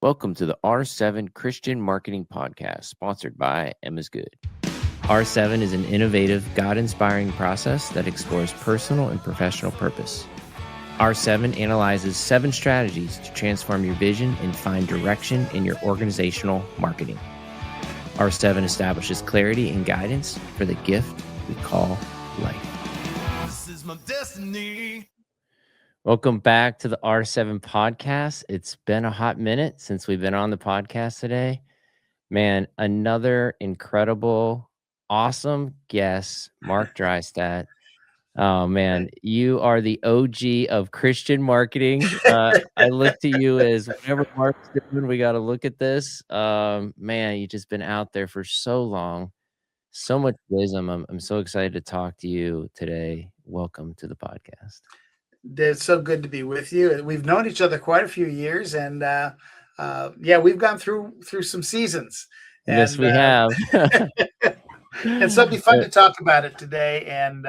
Welcome to the R7 Christian Marketing Podcast, sponsored by Emma's Good. R7 is an innovative, God-inspiring process that explores personal and professional purpose. R7 analyzes 7 strategies to transform your vision and find direction in your organizational marketing. R7 establishes clarity and guidance for the gift we call life. This is my destiny. Welcome back to the R7 podcast. It's been a hot minute since we've been on the podcast today. Man, another incredible, awesome guest, Mark Driestadt. Oh, man, you are the OG of Christian marketing. I look to you as whatever Mark's doing, we got to look at this. Man, you've just been out there for so long, so much wisdom. I'm so excited to talk to you today. Welcome to the podcast. It's so good to be with you. We've known each other quite a few years, and we've gone through some seasons. Yes, we have. And so it'd be fun to talk about it today. And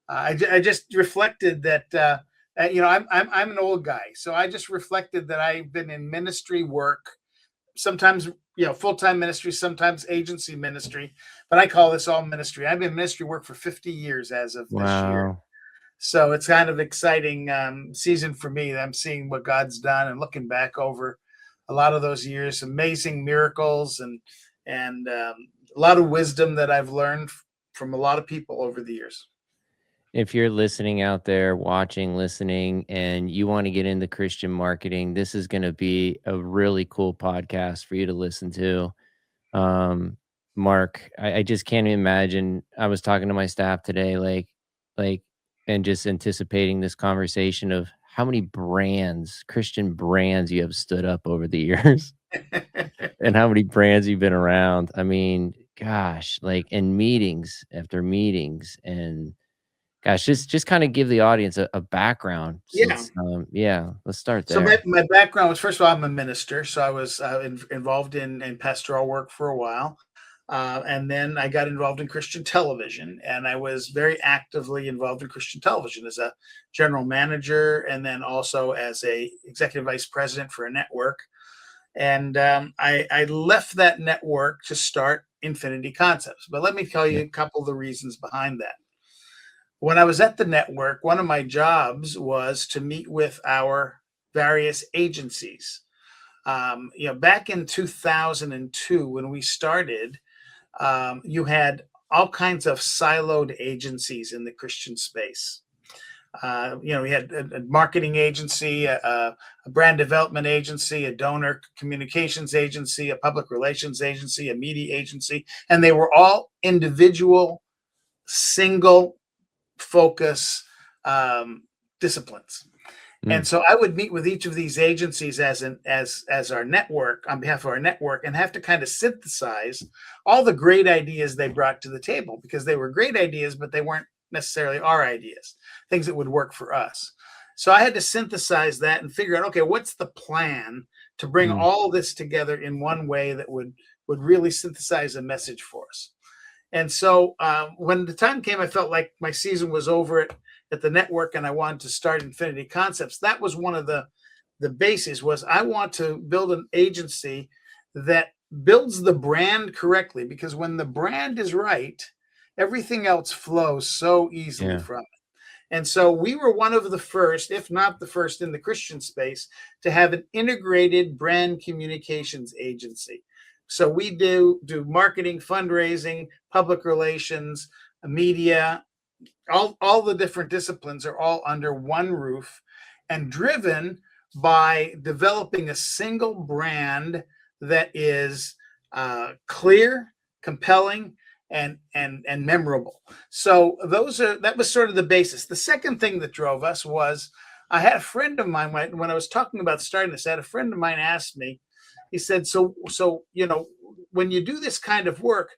I just reflected that I'm an old guy, so I just reflected that I've been in ministry work, sometimes full-time ministry, sometimes agency ministry, but I call this all ministry. I've been in ministry work for 50 years as of this year. So it's kind of exciting season for me. I'm seeing what God's done and looking back over a lot of those years, amazing miracles and a lot of wisdom that I've learned from a lot of people over the years. If you're listening out there, watching, listening, and you want to get into Christian marketing, this is going to be a really cool podcast for you to listen to. Mark, I just can't imagine. I was talking to my staff today, and just anticipating this conversation of how many brands, Christian brands, you have stood up over the years and how many brands you've been around. I mean, gosh, in meetings after meetings, and gosh, just kind of give the audience a background. Since, let's start there. So my background was, first of all, I'm a minister. So I was involved in pastoral work for a while. And then I got involved in Christian television, and I was very actively involved in Christian television as a general manager, and then also as a executive vice president for a network. And I left that network to start Infinity Concepts. But let me tell you a couple of the reasons behind that. When I was at the network, one of my jobs was to meet with our various agencies. Back in 2002, when we started, you had all kinds of siloed agencies in the Christian space. We had a marketing agency, a brand development agency, a donor communications agency, a public relations agency, a media agency, and they were all individual, single focus disciplines. And so I would meet with each of these agencies as our network, on behalf of our network, and have to kind of synthesize all the great ideas they brought to the table, because they were great ideas, but they weren't necessarily our ideas, things that would work for us. So I had to synthesize that and figure out, okay, what's the plan to bring all this together in one way that would really synthesize a message for us. And so when the time came, I felt like my season was over at the network, and I wanted to start Infinity Concepts. That was one of the bases, was I want to build an agency that builds the brand correctly, because when the brand is right, everything else flows so easily from it. And so we were one of the first, if not the first in the Christian space, to have an integrated brand communications agency. So we do marketing, fundraising, public relations, media, all the different disciplines are all under one roof, and driven by developing a single brand that is clear, compelling, and memorable. So that was sort of the basis. The second thing that drove us was, I had a friend of mine, when I was talking about starting this, I had a friend of mine ask me, he said, so when you do this kind of work,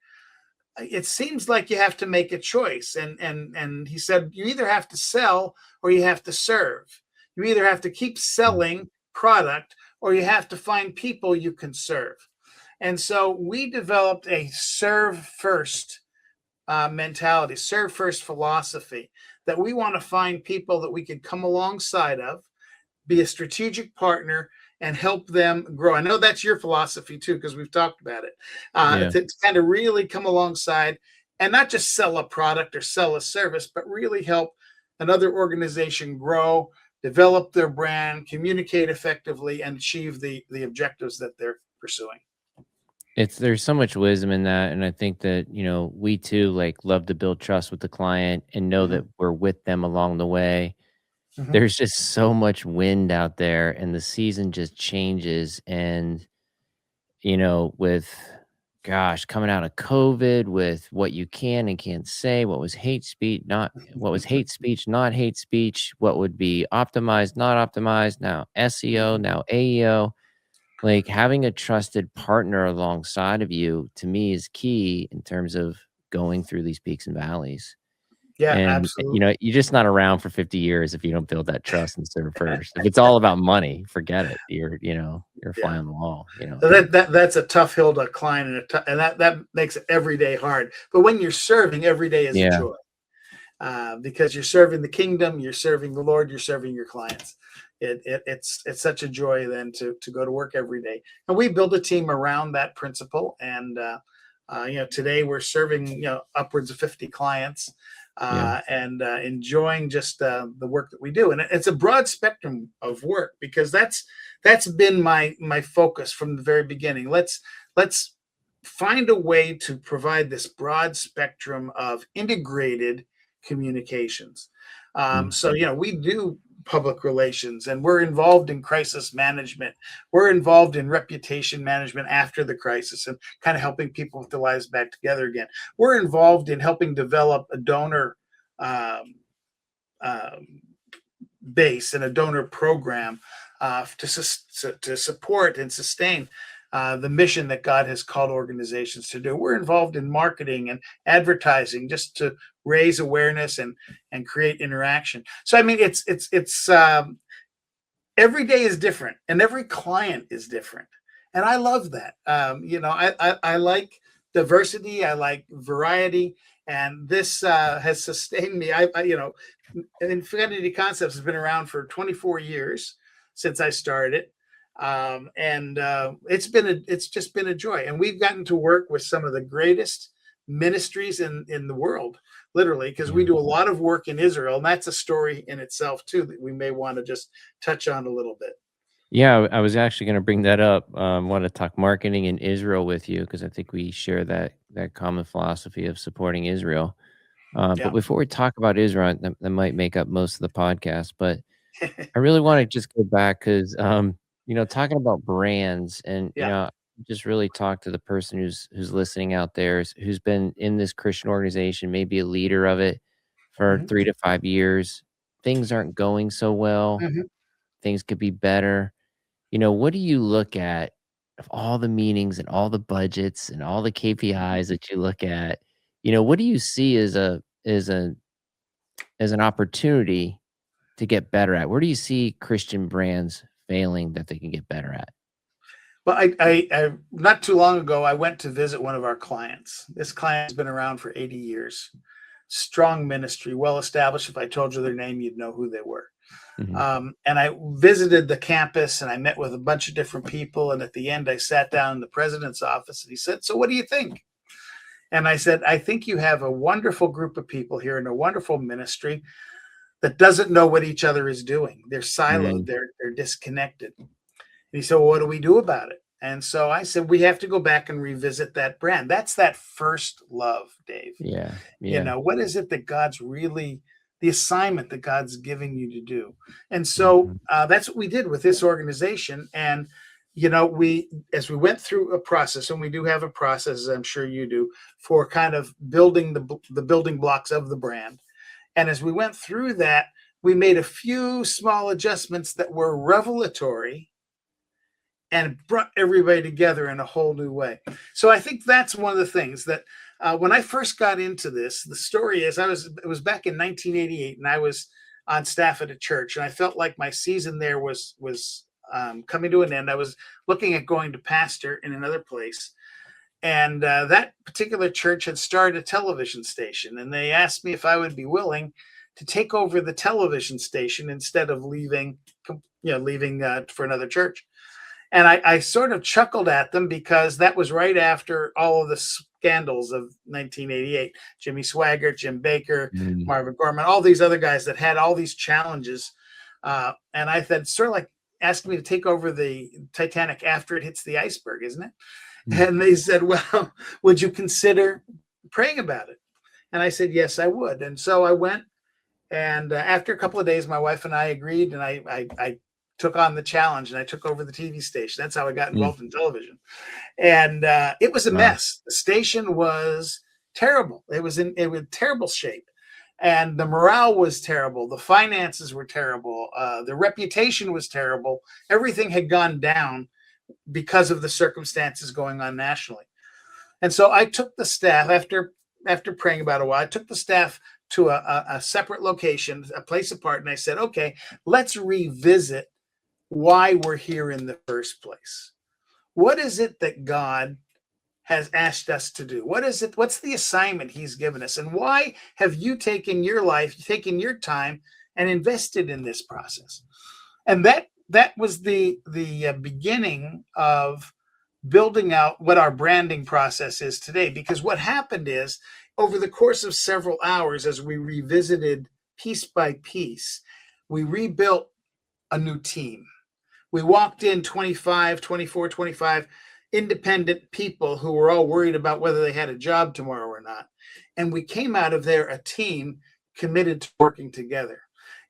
it seems like you have to make a choice. And he said, you either have to sell or you have to serve. You either have to keep selling product or you have to find people you can serve. And so we developed a serve first mentality, serve first philosophy, that we want to find people that we could come alongside of, be a strategic partner, and help them grow. I know that's your philosophy too, because we've talked about it. Yeah. To kind of really come alongside and not just sell a product or sell a service, but really help another organization grow, develop their brand, communicate effectively, and achieve the objectives that they're pursuing. There's so much wisdom in that, and I think that, we too, like, love to build trust with the client and know Mhm, that we're with them along the way. mhm. There's just so much wind out there, and the season just changes, and, with gosh, coming out of COVID, with what you can and can't say, what was hate speech, not hate speech, what would be optimized, not optimized, now SEO, now AEO. Like, having a trusted partner alongside of you, to me, is key in terms of going through these peaks and valleys. Yeah, And, absolutely. you're just not around for 50 years if you don't build that trust and serve first. If it's all about money, forget it. You're a fly Yeah. on the wall, So that's a tough hill to climb, and that makes it every day hard. But when you're serving, every day is a Yeah, joy, because you're serving the kingdom, you're serving the Lord, you're serving your clients. It's such a joy then to go to work every day. And we build a team around that principle. And today we're serving upwards of 50 clients, yeah, and enjoying just the work that we do. And it's a broad spectrum of work, because that's been my focus from the very beginning. Let's find a way to provide this broad spectrum of integrated communications. mm, So we do public relations, and we're involved in crisis management. We're involved in reputation management after the crisis, and kind of helping people with their lives back together again. We're involved in helping develop a donor um, um, base and a donor program, to support and sustain the mission that God has called organizations to do. We're involved in marketing and advertising, just to raise awareness and create interaction. So I mean, it's every day is different, and every client is different, and I love that. I like diversity, I like variety, and this has sustained me. Infinity Concepts has been around for 24 years since I started, and it's just been a joy. And we've gotten to work with some of the greatest ministries in the world, literally, because we yeah. do a lot of work in Israel, and that's a story in itself too that we may want to just touch on a little bit. Yeah, I was actually gonna bring that up. Wanna talk marketing in Israel with you because I think we share that common philosophy of supporting Israel. But Yeah. before we talk about Israel, that might make up most of the podcast, but I really wanna just go back 'cause, talking about brands and, Yeah. just really talk to the person who's listening out there, who's been in this Christian organization, maybe a leader of it for Mhm. 3 to 5 years. Things aren't going so well. Mhm. Things could be better. What do you look at of all the meetings and all the budgets and all the KPIs that you look at? What do you see as an opportunity to get better at? Where do you see Christian brands failing that they can get better at? Well, I not too long ago, I went to visit one of our clients. This client has been around for 80 years. Strong ministry, well established. If I told you their name, you'd know who they were. Mhm. And I visited the campus, and I met with a bunch of different people. And at the end, I sat down in the president's office, and he said, "So what do you think?" And I said, "I think you have a wonderful group of people here and a wonderful ministry that doesn't know what each other is doing. They're siloed, Mm, they're disconnected." And he said, "Well, what do we do about it?" And so I said, "We have to go back and revisit that brand. That's that first love, Dave. yeah, yeah. What is it that God's really, the assignment that God's giving you to do?" And so Mhm. that's what we did with this organization. And as we went through a process, and we do have a process, as I'm sure you do, for kind of building the building blocks of the brand. And as we went through that, we made a few small adjustments that were revelatory and brought everybody together in a whole new way. So I think that's one of the things that, when I first got into this, the story is it was back in 1988, and I was on staff at a church, and I felt like my season there was coming to an end. I was looking at going to pastor in another place, and that particular church had started a television station, and they asked me if I would be willing to take over the television station instead of leaving for another church. And I sort of chuckled at them because that was right after all of the scandals of 1988. Jimmy Swaggart, Jim Baker, Mm. Marvin Gorman, all these other guys that had all these challenges. And I said, sort of like asking me to take over the Titanic after it hits the iceberg, isn't it? Mm. And they said, well, would you consider praying about it? And I said, yes, I would. And so I went. And after a couple of days, my wife and I agreed, and I took on the challenge, and I took over the TV station. That's how I got Mm. involved in television. And it was a Wow. mess. The station was terrible. It was in terrible shape. And the morale was terrible. The finances were terrible. The reputation was terrible. Everything had gone down because of the circumstances going on nationally. And so I took the staff after praying about a while. I took the staff to a separate location, a place apart, and I said, okay, let's revisit why we're here in the first place. What is it that God has asked us to do? What is it? What's the assignment he's given us? And why have you taken your life, taken your time, and invested in this process? And that was the beginning of building out what our branding process is today. Because what happened is, over the course of several hours, as we revisited piece by piece, we rebuilt a new team. We walked in 25 independent people who were all worried about whether they had a job tomorrow or not. And we came out of there a team committed to working together.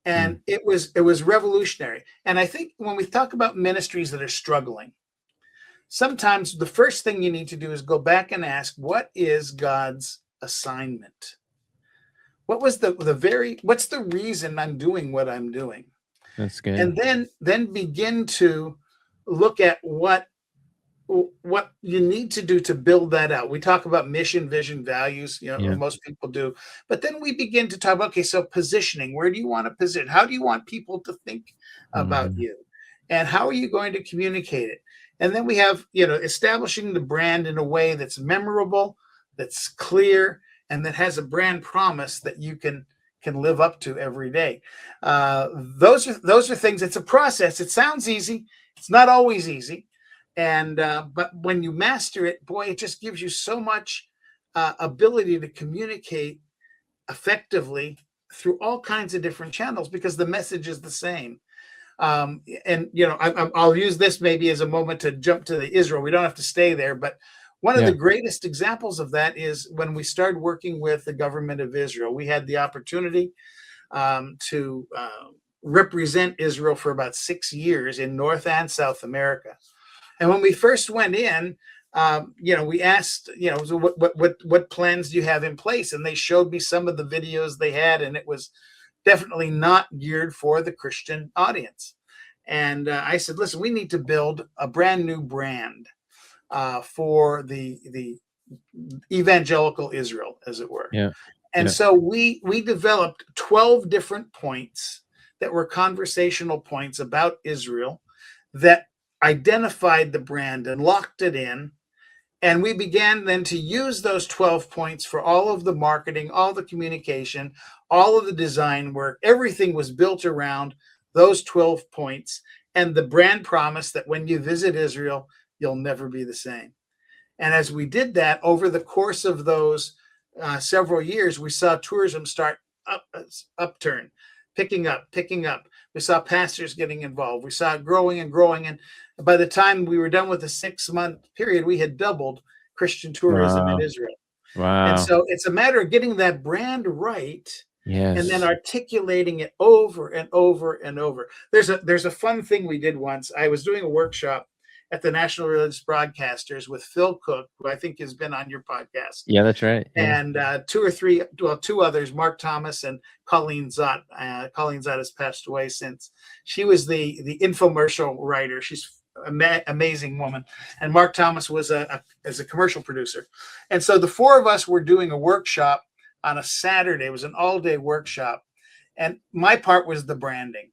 And it was revolutionary. And I think when we talk about ministries that are struggling, sometimes the first thing you need to do is go back and ask, what is God's assignment? What was what's the reason I'm doing what I'm doing? That's good. And then begin to look at what you need to do to build that out. We talk about mission, vision, values, most people do. But then we begin to talk about, okay, so positioning, where do you want to position? How do you want people to think about you? And how are you going to communicate it? And then we have, establishing the brand in a way that's memorable, that's clear, and that has a brand promise that you can live up to every day. Those are things. It's a process. It sounds easy. It's not always easy. And but when you master it, boy, it just gives you so much ability to communicate effectively through all kinds of different channels, because the message is the same. And I'll use this maybe as a moment to jump to the Israel. We don't have to stay there, but one of the greatest examples of that is when we started working with the government of Israel. We had the opportunity to represent Israel for about 6 years in North and South America. And when we first went in, we asked, so what plans do you have in place? And they showed me some of the videos they had, and it was definitely not geared for the Christian audience. And I said, listen, we need to build a brand new brand for the evangelical Israel, as it were. Yeah. And so we developed 12 different points that were conversational points about Israel that identified the brand and locked it in. And we began then to use those 12 points for all of the marketing, all the communication, all of the design work. Everything was built around those 12 points and the brand promise that when you visit Israel, you'll never be the same. And as we did that over the course of those several years, we saw tourism start upturn, picking up. We saw pastors getting involved. We saw it growing and growing. And by the time we were done with the 6-month period, we had doubled Christian tourism in Israel. Wow. And so it's a matter of getting that brand right. Yes. And then articulating it over and over and over. There's a fun thing we did once. I was doing a workshop at the National Religious Broadcasters with Phil Cook, who I think has been on your podcast. Yeah, that's right. Yeah. And two others, Mark Thomas and Colleen Zott. Colleen Zott has passed away since. She was the infomercial writer. She's an amazing woman. And Mark Thomas was as a commercial producer. And so the four of us were doing a workshop on a Saturday. It was an all-day workshop. And my part was the branding.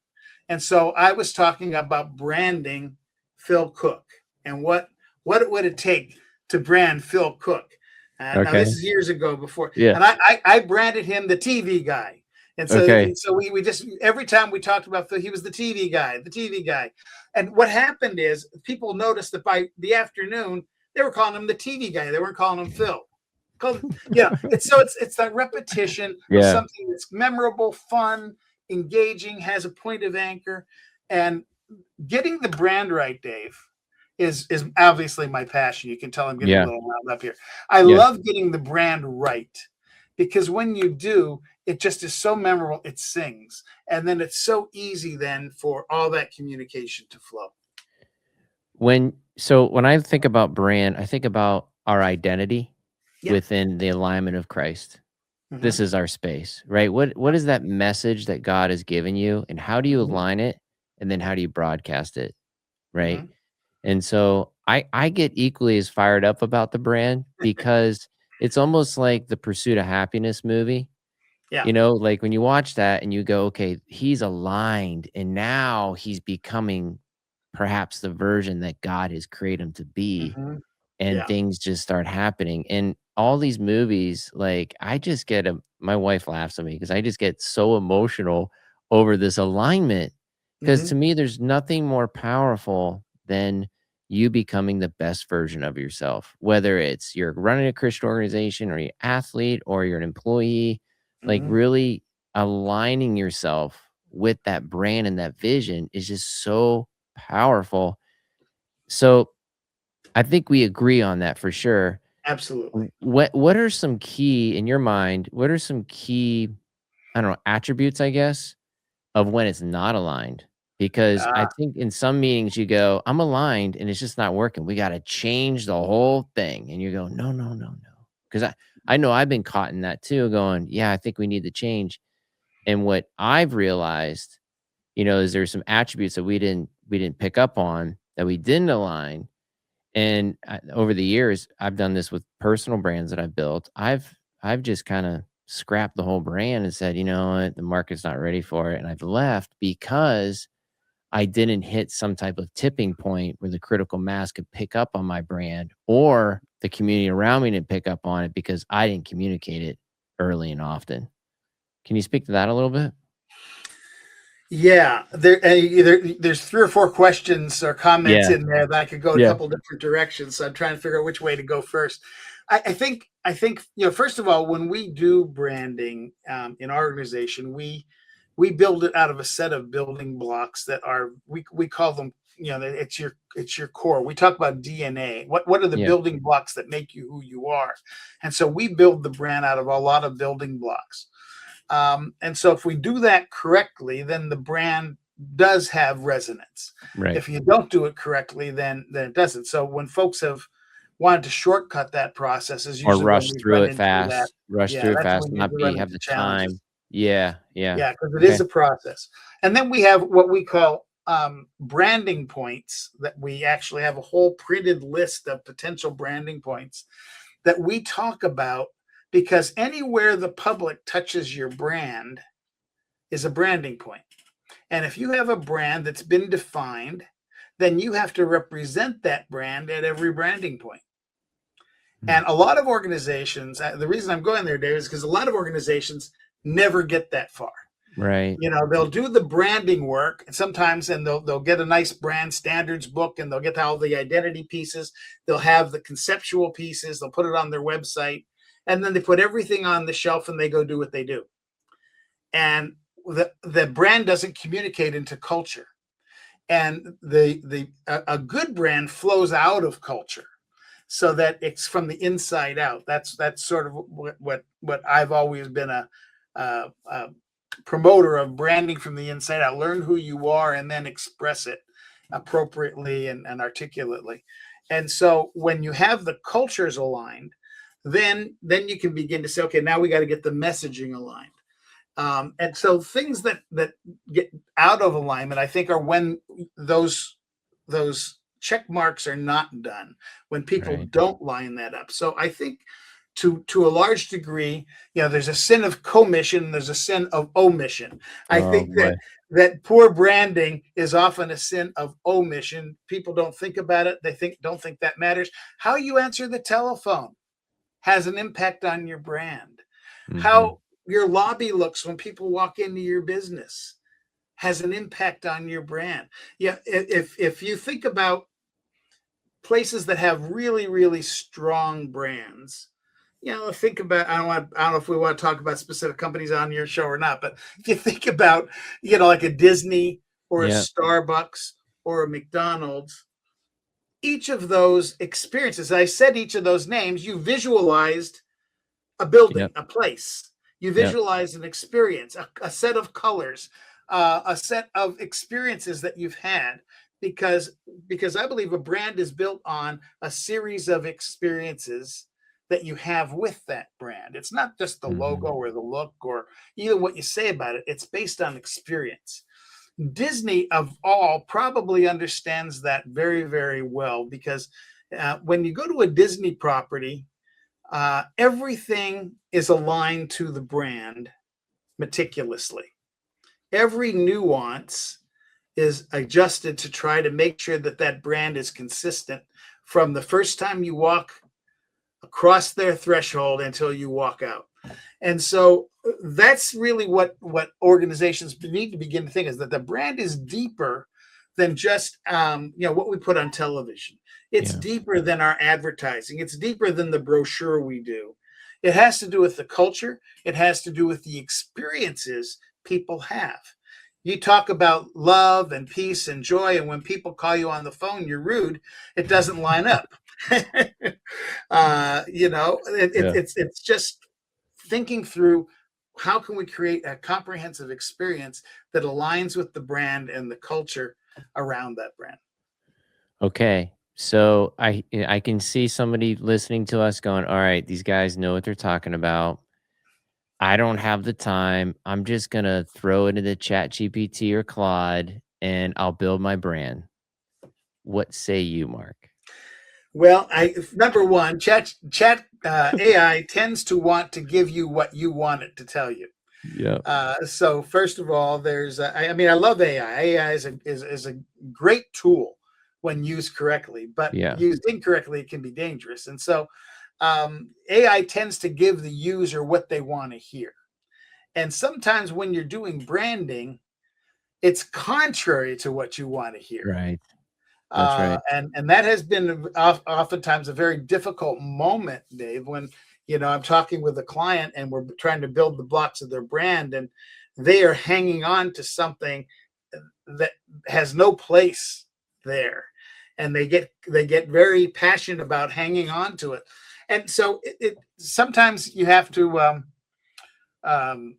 And so I was talking about branding Phil Cook and what would it take to brand Phil Cook. Now this is years ago before. Yeah. And I branded him the TV guy. And Okay. so we just, every time we talked about Phil, he was the TV guy. And what happened is people noticed that by the afternoon, they were calling him the TV guy. They weren't calling him Phil. It's that repetition of Yeah. something that's memorable, fun, engaging, has a point of anchor. And getting the brand right, Dave, is obviously my passion. You can tell I'm getting a Yeah. little wound up here. I Yeah. love getting the brand right, because when you do, it just is so memorable. It sings, and then it's so easy then for all that communication to flow. When I think about brand, I think about our identity Yeah. within the alignment of Christ. This Mm-hmm. is our space, right? What is that message that God has given you, and how do you Mm-hmm. align it, and then how do you broadcast it, right? Mm-hmm. And so I get equally as fired up about the brand because it's almost like the Pursuit of Happiness movie. Yeah. You know, like when you watch that and you go, okay, he's aligned and now he's becoming perhaps the version that God has created him to be, Mm-hmm. and Yeah. things just start happening. And all these movies, like I just get my wife laughs at me because I just get so emotional over this alignment. Because Mm-hmm. to me, there's nothing more powerful than you becoming the best version of yourself, whether it's you're running a Christian organization or you're an athlete or you're an employee, like Mm-hmm. really aligning yourself with that brand and that vision is just so powerful. So I think we agree on that for sure. Absolutely. What are some key in your mind? What are some key, I don't know, attributes, I guess, of when it's not aligned? Because I Uh, think in some meetings you go, I'm aligned and it's just not working. We got to change the whole thing. And you go, no, no, no, no. Because I know I've been caught in that too, going, yeah, I think we need to change. And what I've realized, is there's some attributes that we didn't pick up on that we didn't align. And over the years, I've done this with personal brands that I've built. I've just kind of scrapped the whole brand and said, you know what, the market's not ready for it, and I've left because I didn't hit some type of tipping point where the critical mass could pick up on my brand, or the community around me didn't pick up on it because I didn't communicate it early and often. Can you speak to that a little bit? Yeah, there's 3 or 4 questions or comments Yeah, in there that I could go a yeah, couple different directions. So I'm trying to figure out which way to go first. I think first of all, when we do branding in our organization, we build it out of a set of building blocks that are we call them, it's your core. We talk about DNA. What are the yeah, building blocks that make you who you are? And so we build the brand out of a lot of building blocks. And so if we do that correctly, then the brand does have resonance. right. If you don't do it correctly, then it doesn't. So when folks have wanted to shortcut that process is Or usually when we run into that. rush Yeah, through it that's fast, when not we be run have into the challenges. time. Yeah, yeah. Yeah, because it is Okay. a process. And then we have what we call branding points, that we actually have a whole printed list of potential branding points that we talk about, because anywhere the public touches your brand is a branding point. And if you have a brand that's been defined, then you have to represent that brand at every branding point. Mm, And a lot of organizations, the reason I'm going there, Dave, is because a lot of organizations never get that far. right. They'll do the branding work, and sometimes, and they'll get a nice brand standards book, and they'll get all the identity pieces. They'll have the conceptual pieces. They'll put it on their website, and then they put everything on the shelf and they go do what they do. And the brand doesn't communicate into culture. And a good brand flows out of culture, so that it's from the inside out. That's sort of what I've always been a promoter of, branding from the inside out. Learn who you are and then express it appropriately and articulately. And so when you have the cultures aligned, then you can begin to say, okay, now we got to get the messaging aligned. And so things that get out of alignment, I think, are when those check marks are not done, when people Right. don't line that up. So I think to a large degree, there's a sin of commission, there's a sin of omission. I Oh think boy. that poor branding is often a sin of omission. People don't think about it. They don't think that matters. How you answer the telephone has an impact on your brand. Hmm. How your lobby looks when people walk into your business has an impact on your brand. Yeah, if you think about places that have really, really strong brands, think about, I don't know if we want to talk about specific companies on your show or not, but if you think about, like a Disney or a Yeah. Starbucks or a McDonald's, each of those experiences, I said each of those names, you visualized a building, Yep. a place. You Yep. visualize an experience, a set of colors, a set of experiences that you've had, because I believe a brand is built on a series of experiences that you have with that brand. It's not just the logo Mhm. or the look or even what you say about it. It's based on experience. Disney, of all, probably understands that very, very well, because when you go to a Disney property, everything is aligned to the brand meticulously. Every nuance is adjusted to try to make sure that that brand is consistent from the first time you walk across their threshold until you walk out. And so that's really what organizations need to begin to think, is that the brand is deeper than just what we put on television. It's Yeah. deeper than our advertising. It's deeper than the brochure we do. It has to do with the culture. It has to do with the experiences people have. You talk about love and peace and joy, and when people call you on the phone, you're rude. It doesn't line up. Yeah. It's just thinking through, how can we create a comprehensive experience that aligns with the brand and the culture around that brand. Okay. So I can see somebody listening to us going, "All right, these guys know what they're talking about. I don't have the time. I'm just gonna throw it into Chat GPT or Claude, and I'll build my brand." What say you, Mark? Well, number one, chat AI tends to want to give you what you want it to tell you. Yep. So first of all, there's I mean, I love AI. AI is a great tool when used correctly, but Yeah. used incorrectly, it can be dangerous. And so AI tends to give the user what they want to hear. And sometimes when you're doing branding, it's contrary to what you want to hear. Right. That's right. And that has been oftentimes a very difficult moment, Dave, when I'm talking with a client and we're trying to build the blocks of their brand, and they are hanging on to something that has no place there, and they get very passionate about hanging on to it. And so it sometimes you have to um,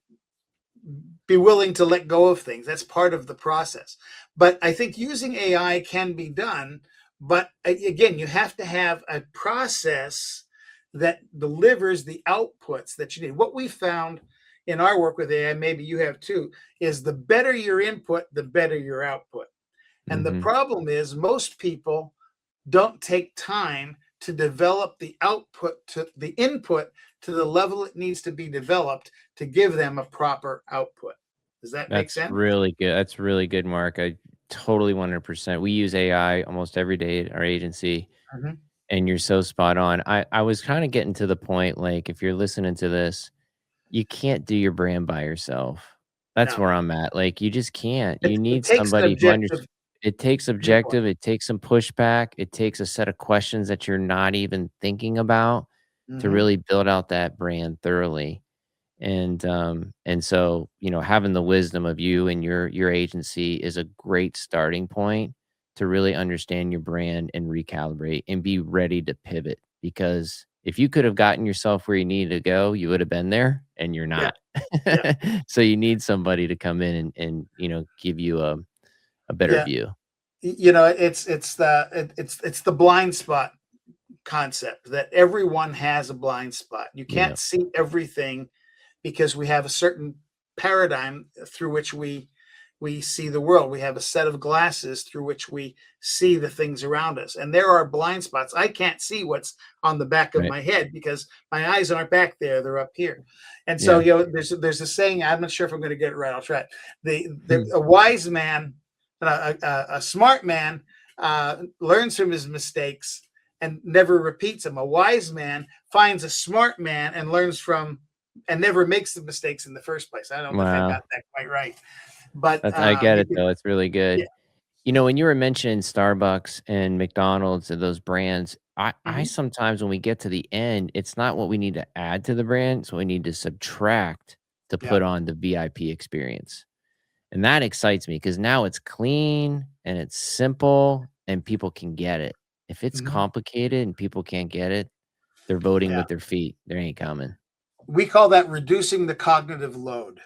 be willing to let go of things. That's part of the process. But I think using AI can be done. But again, you have to have a process that delivers the outputs that you need. What we found in our work with AI, maybe you have too, is the better your input, the better your output. And the Mhm. problem is, most people don't take time to develop the output, to the input, to the level it needs to be developed to give them a proper output. Does that make That's sense? really good. That's really good, Mark. I totally 100%. We use AI almost every day at our agency, Mhm. and you're so spot on. I was kinda getting to the point, like, if you're listening to this, you can't do your brand by yourself. That's No, where I'm at. Like, you just can't. You it need takes an somebody who objective understands. It takes viewpoint. objective, it takes some pushback, it takes a set of questions that you're not even thinking about to Mhm. really build out that brand thoroughly. And so, having the wisdom of you and your agency is a great starting point to really understand your brand and recalibrate and be ready to pivot. Because if you could have gotten yourself where you needed to go, you would have been there, and you're Yeah, not. yeah, So you need somebody to come in and give you a better yeah. view. It's the blind spot concept, that everyone has a blind spot. You Yeah. can't see everything because we have a certain paradigm through which we see the world. We have a set of glasses through which we see the things around us, and there are blind spots. I can't see what's on the back of Right. my head because my eyes aren't back there; they're up here. And so, Yeah. there's a saying. I'm not sure if I'm going to get it right. I'll try it. Hmm. A wise man, a smart man, learns from his mistakes and never repeats them. A wise man finds a smart man and learns from and never makes the mistakes in the first place. I don't know if I Wow. got that quite right, but I get you it can, though. It's really yeah. good. You know, when you were mentioning Starbucks and McDonald's and those brands, I Mhm. sometimes when we get to the end, it's not what we need to add to the brand, it's what we need to subtract to Yeah. put on the VIP experience. And that excites me because now it's clean and it's simple and people can get it. If it's Mhm. complicated and people can't get it, they're voting Yeah. with their feet. They ain't coming. We call that reducing the cognitive load.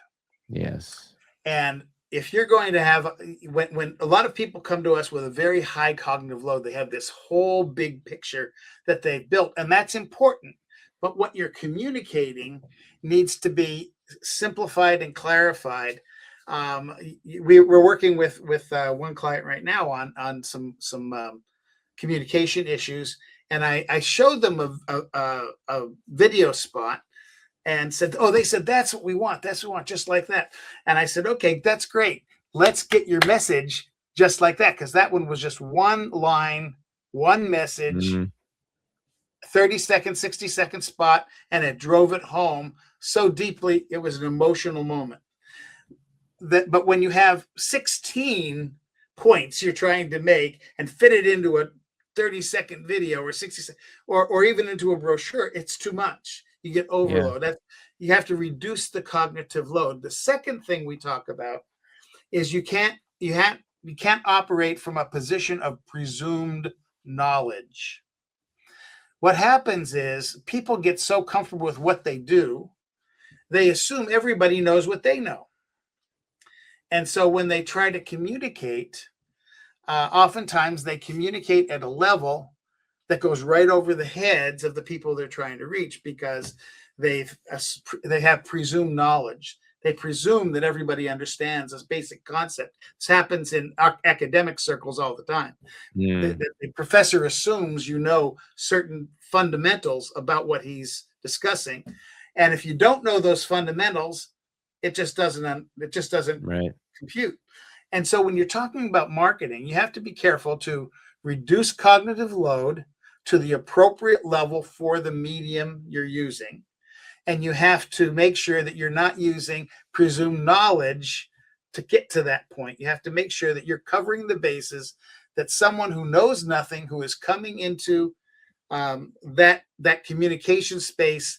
Yes. And if you're going to have, when a lot of people come to us with a very high cognitive load, they have this whole big picture that they've built, and that's important. But what you're communicating needs to be simplified and clarified. We're working with one client right now on some communication issues, and I showed them a video spot and said, "Oh, they said that's what we want. That's what we want, just like that." And I said, "Okay, that's great. Let's get your message just like that, because that one was just one line, one message, Mhm. 30-second, 60-second spot, and it drove it home so deeply. It was an emotional moment. But when you have 16 points you're trying to make and fit it into a 30-second video or 60 or even into a brochure, it's too much. You get Yeah. overload. You have to reduce the cognitive load. The second thing we talk about is you can't operate from a position of presumed knowledge. What happens is people get so comfortable with what they do, they assume everybody knows what they know. And so when they try to communicate, oftentimes they communicate at a level that goes right over the heads of the people they're trying to reach, because they have presumed knowledge. They presume that everybody understands this basic concept. This happens in academic circles all the time. Mm. The professor assumes you know certain fundamentals about what he's discussing, and if you don't know those fundamentals, it just doesn't Right. compute. And so when you're talking about marketing, you have to be careful to reduce cognitive load to the appropriate level for the medium you're using. And you have to make sure that you're not using presumed knowledge to get to that point. You have to make sure that you're covering the bases, that someone who knows nothing, who is coming into that communication space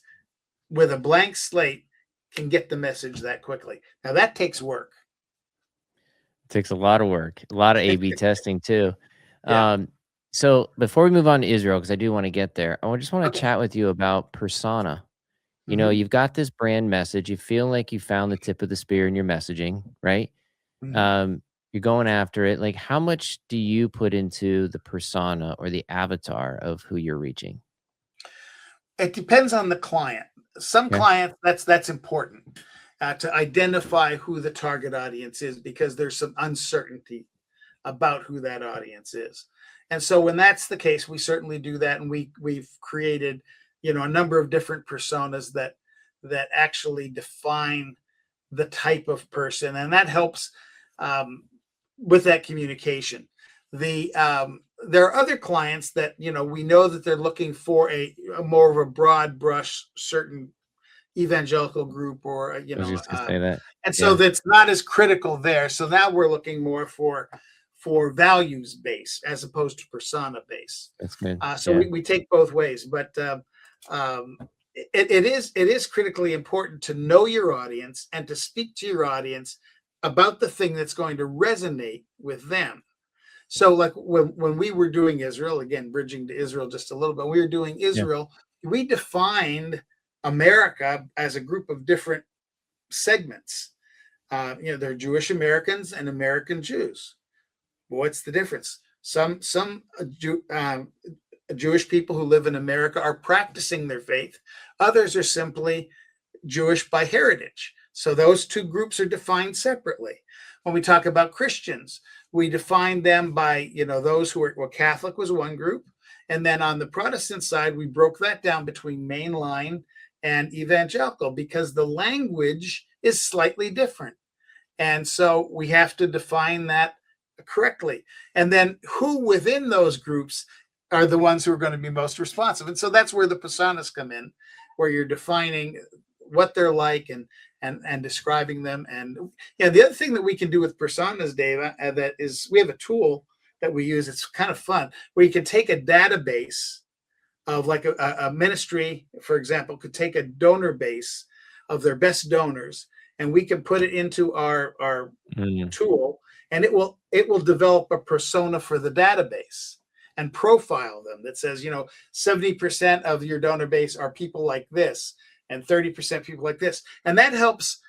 with a blank slate, can get the message that quickly. Now that takes work. Takes a lot of work, a lot of A/B testing too. Yeah. Um, so before we move on to Israel, because I do want to get there, just want to Okay. chat with you about persona. You know, Mm-hmm. you've got this brand message. You feel like you found the tip of the spear in your messaging, right? Mm-hmm. Um, you're going after it. Like, how much do you put into the persona or the avatar of who you're reaching? It depends on the client. Some Yeah. clients, that's important to identify who the target audience is, because there's some uncertainty about who that audience is. And so when that's the case, we certainly do that, and we've created, a number of different personas that actually define the type of person, and that helps um, with that communication. There are other clients that we know that they're looking for a more of a broad brush, certain evangelical group, or I was just gonna say that. and so Yeah, that's not as critical there. So now we're looking more for values base as opposed to persona base. that's good. So Yeah, we take both ways, but um, it is critically important to know your audience and to speak to your audience about the thing that's going to resonate with them. So, like when we were doing Israel, again, bridging to Israel just a little bit, we were doing yeah. Israel. We defined America as a group of different segments. There are Jewish Americans and American Jews. What's the difference? Some Jewish people who live in America are practicing their faith. Others are simply Jewish by heritage. So those two groups are defined separately. When we talk about Christians, we define them by, those who are, well, Catholic was one group. And then on the Protestant side, we broke that down between mainline and evangelical, because the language is slightly different. And so we have to define that correctly. And then who within those groups are the ones who are going to be most responsive. And so that's where the personas come in, where you're defining what they're like and describing them. And yeah, the other thing that we can do with personas, Dave, that is we have a tool that we use. It's kind of fun where you can take a database of like a ministry, for example, could take a donor base of their best donors, and we can put it into our tool, and it will develop a persona for the database and profile them that says, 70% of your donor base are people like this and 30% people like this. And that helps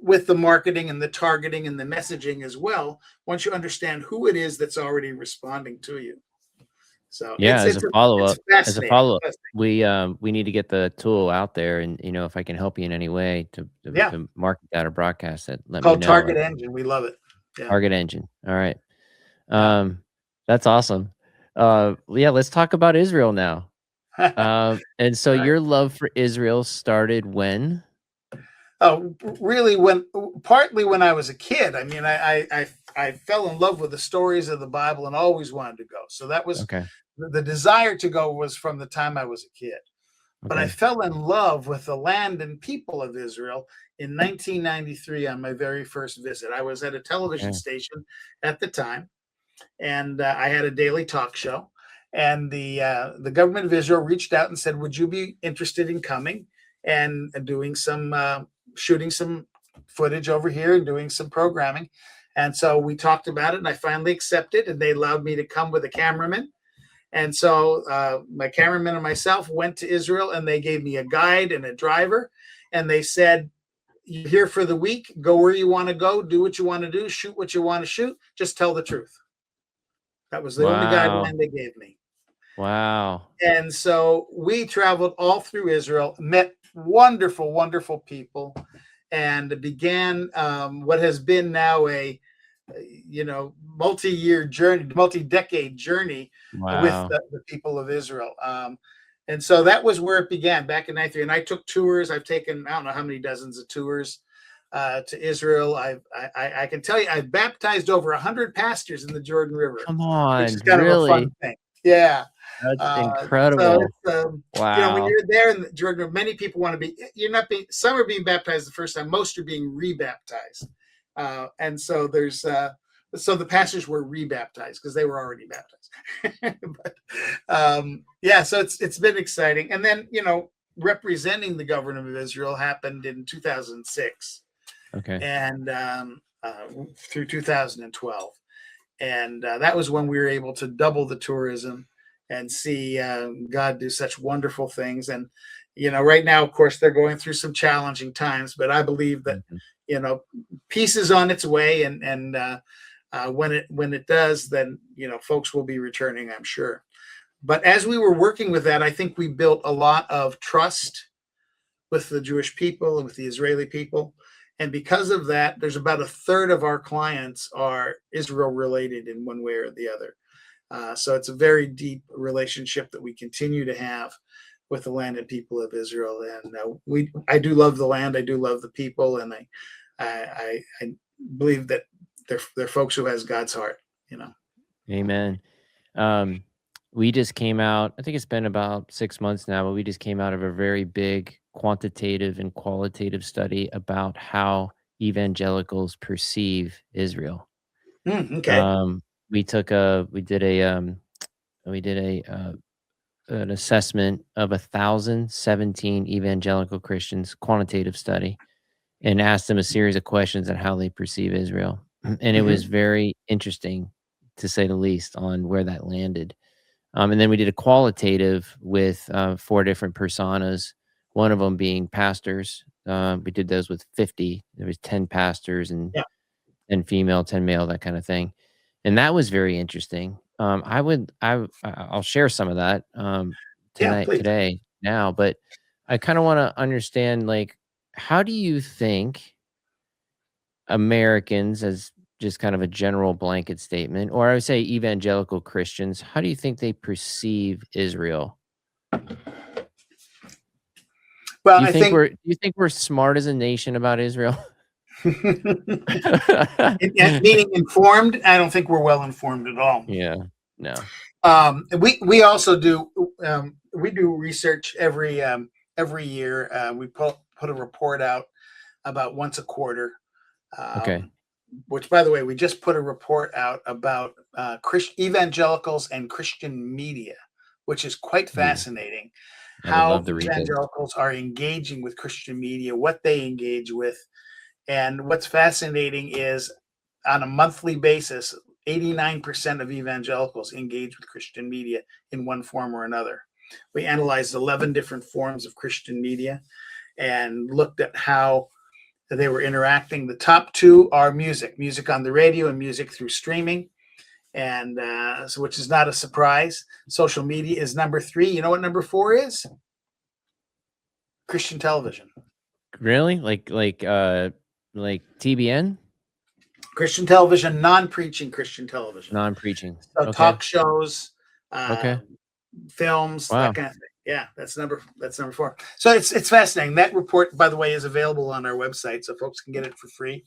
with the marketing and the targeting and the messaging as well, once you understand who it is that's already responding to you. So Yeah, as a follow-up, fascinating. we need to get the tool out there, and if I can help you in any way to market that or broadcast it, let me Called know. Target Engine. We love it. Yeah. Target Engine. All right. That's awesome. Yeah, let's talk about Israel now. And so your love for Israel started when? Really, partly when I was a kid. I mean, I fell in love with the stories of the Bible and always wanted to go. So that was Okay. the desire to go was from the time I was a kid. But I fell in love with the land and people of Israel in 1993 on my very first visit. I was at a television station at the time, and I had a daily talk show. And the government of Israel reached out and said, "Would you be interested in coming and doing some shooting some footage over here and doing some programming?" And so we talked about it, and I finally accepted, and they allowed me to come with a cameraman. And so my cameraman and myself went to Israel, and they gave me a guide and a driver. And they said, "You're here for the week. Go where you want to go. Do what you want to do. Shoot what you want to shoot. Just tell the truth." That was the only guideline they gave me. Wow. And so we traveled all through Israel, met wonderful, wonderful people, and began what has been now a multi-year journey, multi-decade journey with the people of Israel. And so that was where it began back in 93. And I took tours. I've taken, I don't know how many dozens of tours to Israel. I can tell you, I've baptized over 100 pastors in the Jordan River. Come on, which is kind of a fun thing. Yeah. That's incredible. So it's, wow. When you're there in the Jordan River, many people want to be, some are being baptized the first time, most are being rebaptized. And so there's, so the pastors were rebaptized because they were already baptized. But so it's been exciting. And then, representing the government of Israel happened in 2006. Okay. And through 2012. And that was when we were able to double the tourism and see God do such wonderful things. And, right now, of course, they're going through some challenging times, but I believe that, peace is on its way. And when it does, then, folks will be returning, I'm sure. But as we were working with that, I think we built a lot of trust with the Jewish people and with the Israeli people. And because of that, there's about a third of our clients are Israel related in one way or the other. So it's a very deep relationship that we continue to have with the land and people of Israel. And I do love the land. I do love the people. And I believe that they're folks who has God's heart, Amen. We just came out, I think it's been about 6 months now, but we just came out of a very big quantitative and qualitative study about how evangelicals perceive Israel. Okay. We did an assessment of 1,017 evangelical Christians, quantitative study, and asked them a series of questions on how they perceive Israel. And it was very interesting, to say the least, on where that landed. And then we did a qualitative with 4 different personas, one of them being pastors. We did those with 50. There was 10 pastors and 10 female, 10 male, that kind of thing. And that was very interesting. I'll share some of that today now, but I kind of want to understand, like, how do you think Americans, as just kind of a general blanket statement, or I would say evangelical Christians, how do you think they perceive Israel? Well, do you think we're smart as a nation about Israel? Meaning informed, I don't think we're well informed at all. Yeah, no. We also do we do research every year. We put a report out about once a quarter. Okay. Which, by the way, we just put a report out about evangelicals and Christian media, which is quite fascinating. I would love How to read that. evangelicals are engaging with Christian media, what they engage with. And what's fascinating is on a monthly basis, 89% of evangelicals engage with Christian media in one form or another. We analyzed 11 different forms of Christian media and looked at how they were interacting. The top two are music on the radio and music through streaming, and so which is not a surprise. Social media is number 3. You know what number 4 is? Christian television. Really? Like TBN? Christian television, non-preaching Christian television. Non-preaching. So Okay. talk shows, Okay. films, Wow. that kind of thing. Yeah, that's number 4. So it's fascinating. That report, by the way, is available on our website, so folks can get it for free.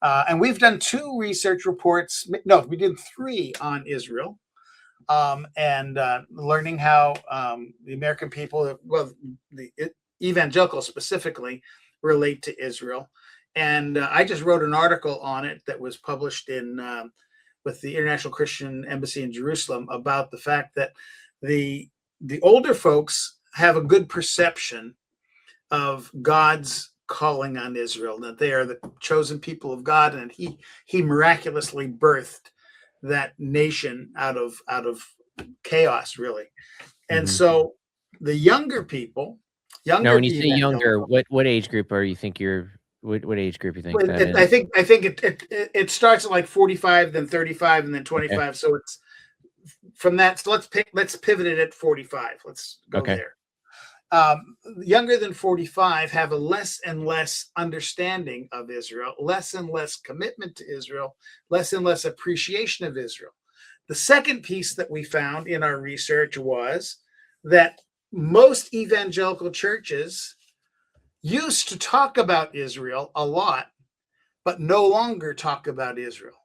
And we've done 2 research reports. No, we did 3 on Israel, and learning how the American people, well, the evangelicals specifically, relate to Israel. And I just wrote an article on it that was published in with the International Christian Embassy in Jerusalem about the fact that the older folks have a good perception of God's calling on Israel, that they are the chosen people of God, and he miraculously birthed that nation out of chaos, really. And so the younger people, Now, when you say younger, what age group are you think you're? What age group you think that is? I think it starts at like 45, then 35, and then 25. Okay. So it's from that. So let's pivot it at 45. Let's go there. Younger than 45 have a less and less understanding of Israel, less and less commitment to Israel, less and less appreciation of Israel. The second piece that we found in our research was that most evangelical churches used to talk about Israel a lot, but no longer talk about Israel.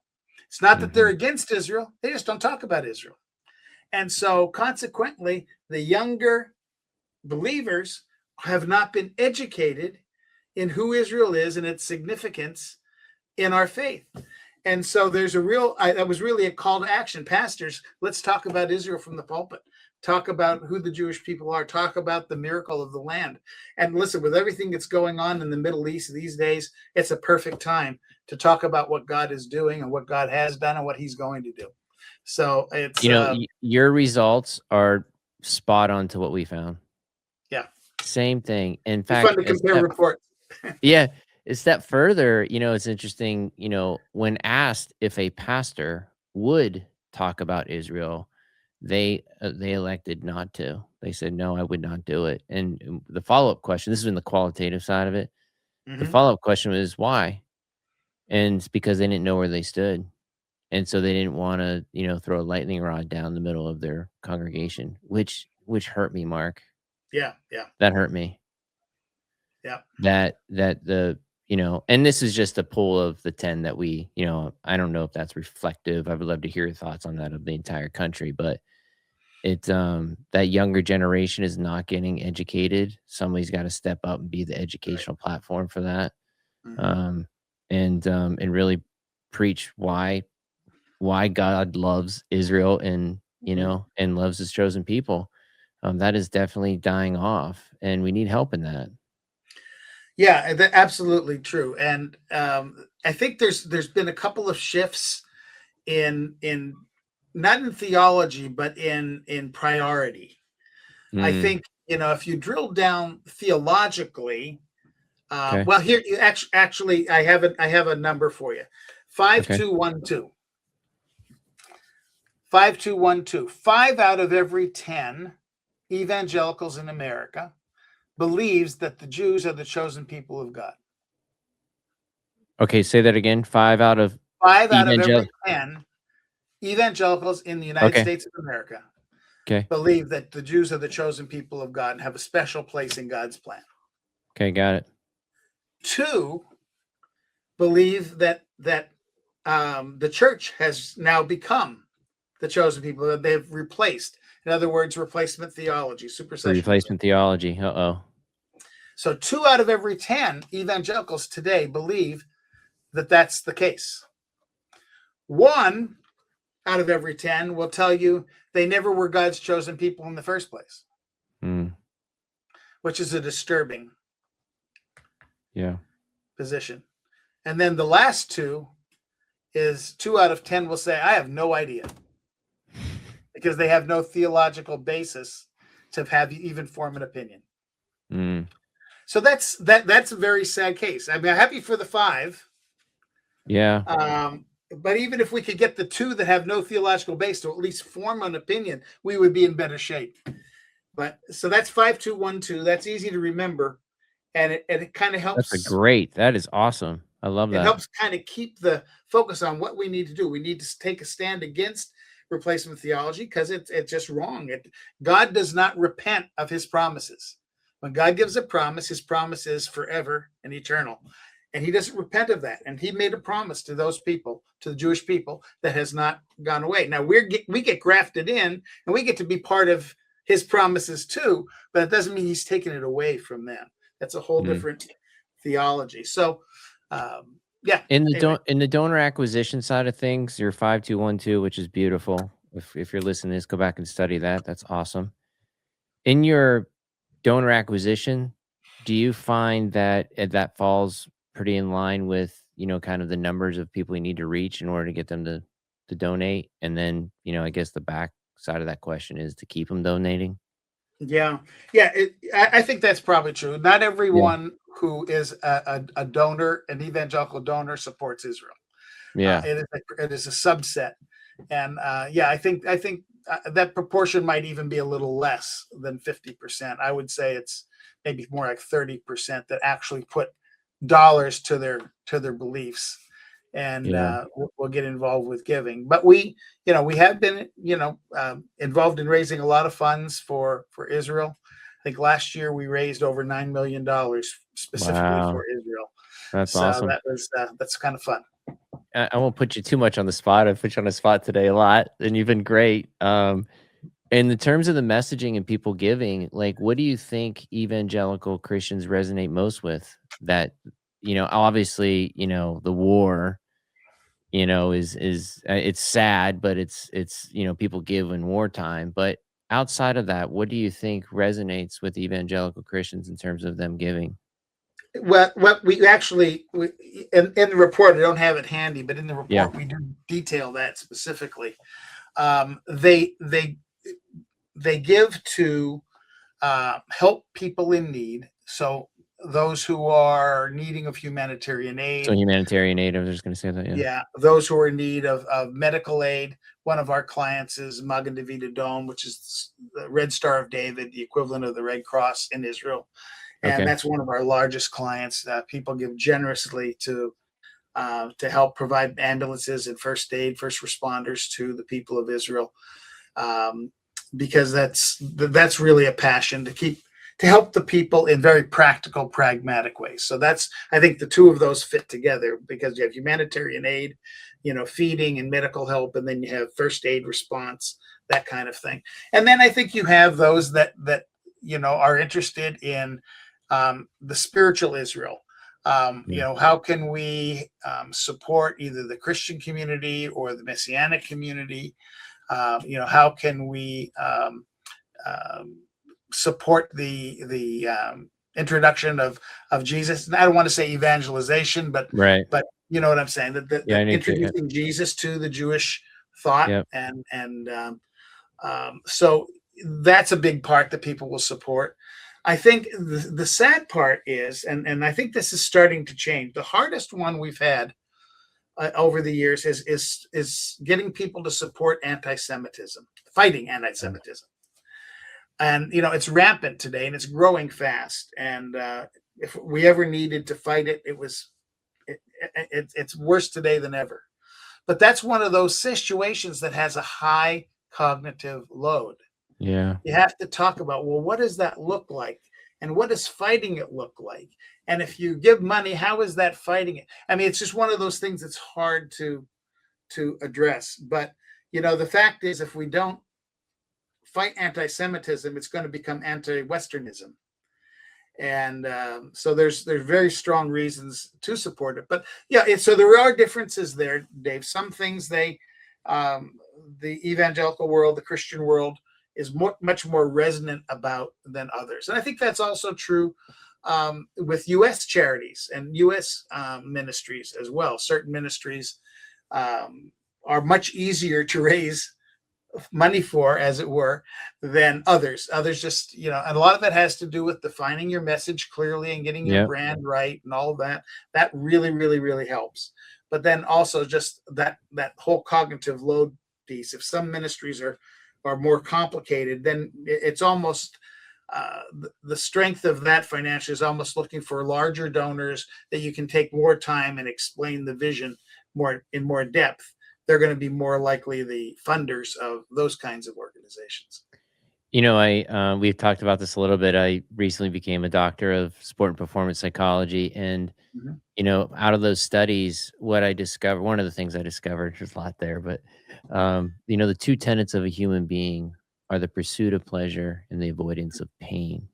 It's not that they're against Israel, they just don't talk about Israel. And so consequently, the younger believers have not been educated in who Israel is and its significance in our faith. And so there's that was really a call to action. Pastors, let's talk about Israel from the pulpit. Talk about who the Jewish people are. Talk about the miracle of the land. And listen, with everything that's going on in the Middle East these days, it's a perfect time to talk about what God is doing and what God has done and what he's going to do. So it's... your results are spot on to what we found. Yeah. Same thing. In fact, fun to compare reports. Yeah. A step further, it's interesting, when asked if a pastor would talk about Israel, they elected not to. They said, no, I would not do it. And the follow-up question, this is in the qualitative side of it. The follow-up question was why? And it's because they didn't know where they stood. And so they didn't want to, throw a lightning rod down the middle of their congregation, which hurt me, Mark. Yeah. That hurt me. Yeah. That and this is just a poll of the 10 that we, I don't know if that's reflective. I would love to hear your thoughts on that of the entire country, but it's that younger generation is not getting educated. Somebody's got to step up and be the educational platform for that. And really preach why God loves Israel and, and loves his chosen people. That is definitely dying off, and we need help in that. Yeah, that's absolutely true. And I think there's been a couple of shifts in not in theology, but in priority. I think, if you drill down theologically, well, here you actually I have a number for you. 5212. 5212. 5 out of every 10 evangelicals in America believes that the Jews are the chosen people of God. Okay, say that again. 5 out of every 10 evangelicals in the United States of America believe that the Jews are the chosen people of God and have a special place in God's plan. Okay, got it. 2 believe that the church has now become the chosen people, that they've replaced. In other words, replacement theology, supersession. Replacement theology. So 2 out of every 10 evangelicals today believe that that's the case. 1 out of every 10 will tell you they never were God's chosen people in the first place, which is a disturbing position. And then the last 2 is 2 out of 10 will say, I have no idea, because they have no theological basis to have even form an opinion. So that's a very sad case. I mean, I'm happy for the 5. But even if we could get the 2 that have no theological base to at least form an opinion, we would be in better shape. But so that's 5-2-1-2. That's easy to remember, and it kind of helps. That is awesome. I love that. It helps kind of keep the focus on what we need to do. We need to take a stand against replacement theology, because it's just wrong. God does not repent of his promises. When God gives a promise, his promise is forever and eternal. And he doesn't repent of that. And he made a promise to those people, to the Jewish people, that has not gone away. Now we get grafted in, and we get to be part of his promises too, but it doesn't mean he's taken it away from them. That's a whole different theology. So, in the donor acquisition side of things, your 5-2-1-2, which is beautiful. If you're listening to this, go back and study that. That's awesome. In your donor acquisition, do you find that that falls pretty in line with, kind of the numbers of people you need to reach in order to get them to donate? And then, I guess the back side of that question is to keep them donating. Yeah. I think that's probably true. Not everyone who is a donor, an evangelical donor, supports Israel. It is a subset. And I think that proportion might even be a little less than 50%. I would say it's maybe more like 30% that actually put dollars to their beliefs, and we'll get involved with giving. But we have been involved in raising a lot of funds for Israel. I think last year we raised over $9 million specifically for Israel. That's awesome. That's kind of fun. I won't put you too much on the spot. I've put you on the spot today a lot, and you've been great. In the terms of the messaging and people giving, like, what do you think evangelical Christians resonate most with? That, obviously, the war, is it's sad, but it's people give in wartime. But outside of that, what do you think resonates with evangelical Christians in terms of them giving? What we actually in the report, I don't have it handy, but in the report we do detail that specifically. They give to help people in need. So those who are needing of humanitarian aid. So humanitarian aid, I was just going to say that. Yeah, those who are in need of medical aid. One of our clients is Magen David Adom, which is the Red Star of David, the equivalent of the Red Cross in Israel. And that's one of our largest clients. People give generously to help provide ambulances and first aid, first responders to the people of Israel, because that's really a passion to help the people in very practical, pragmatic ways. So I think the 2 of those fit together, because you have humanitarian aid, feeding and medical help, and then you have first aid response, that kind of thing. And then I think you have those that are interested in the spiritual Israel. How can we support either the Christian community or the Messianic community? How can we support the introduction of Jesus? And I don't want to say evangelization, but you know what I'm saying, that introducing Jesus to the Jewish thought. And so that's a big part that people will support. I think the sad part is, and I think this is starting to change, the hardest one we've had over the years is getting people to support anti-Semitism, fighting anti-Semitism. And, it's rampant today, and it's growing fast. And if we ever needed to fight it, it's worse today than ever. But that's one of those situations that has a high cognitive load. Yeah. You have to talk about, well, what does that look like? And what does fighting it look like? And if you give money, how is that fighting it? I mean, it's just one of those things that's hard to address. But, the fact is, if we don't fight anti-Semitism, it's going to become anti-Westernism. And so there's very strong reasons to support it. But yeah, so there are differences there, Dave. Some things the evangelical world, the Christian world, is much more resonant about than others. And I think that's also true with U.S. charities and U.S. Ministries as well. Certain ministries are much easier to raise money for, as it were, than others. Others just, and a lot of it has to do with defining your message clearly and getting your brand right and all of that. That really, really, really helps. But then also just that whole cognitive load piece. If some ministries are more complicated, then it's almost the strength of that financially is almost looking for larger donors that you can take more time and explain the vision in more depth. They're going to be more likely the funders of those kinds of organizations. We've talked about this a little bit. I recently became a doctor of sport and performance psychology, and out of those studies, what I discovered, one of the things I discovered, there's a lot there, but the two tenets of a human being are the pursuit of pleasure and the avoidance of pain.